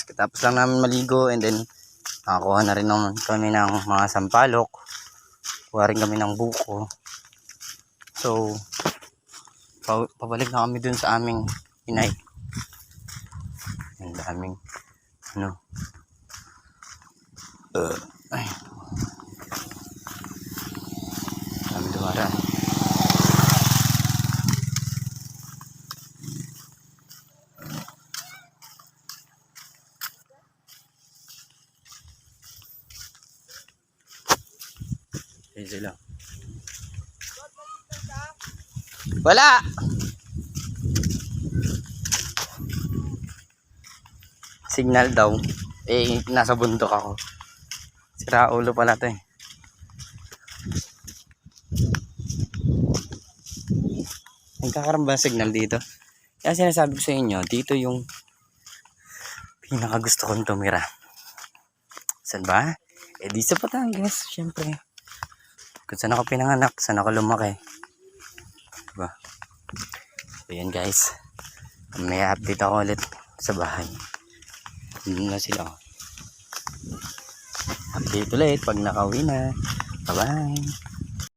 guys, katapos lang namin maligo and then nakakuha na rin naman kami ng mga sampalok. Kuha rin kami ng buko. So, pabalik na kami dun sa aming inay. Ang daming ay, daming dumaraan. Ayan sila. Wala! Signal daw. Eh, nasa bundok ako. Sira ulo pala to eh. Nagkakaroon ba signal dito? Kaya sinasabi ko sa inyo, dito yung pinakagusto kong tumira. Saan ba? Eh di sa Batangas, syempre. Kung saan ako pinanganak, saan ako lumaki. Diba? So yan guys. May update ako ulit sa bahay. Dito na sila. Update ulit pag nakauwi na. Bye bye.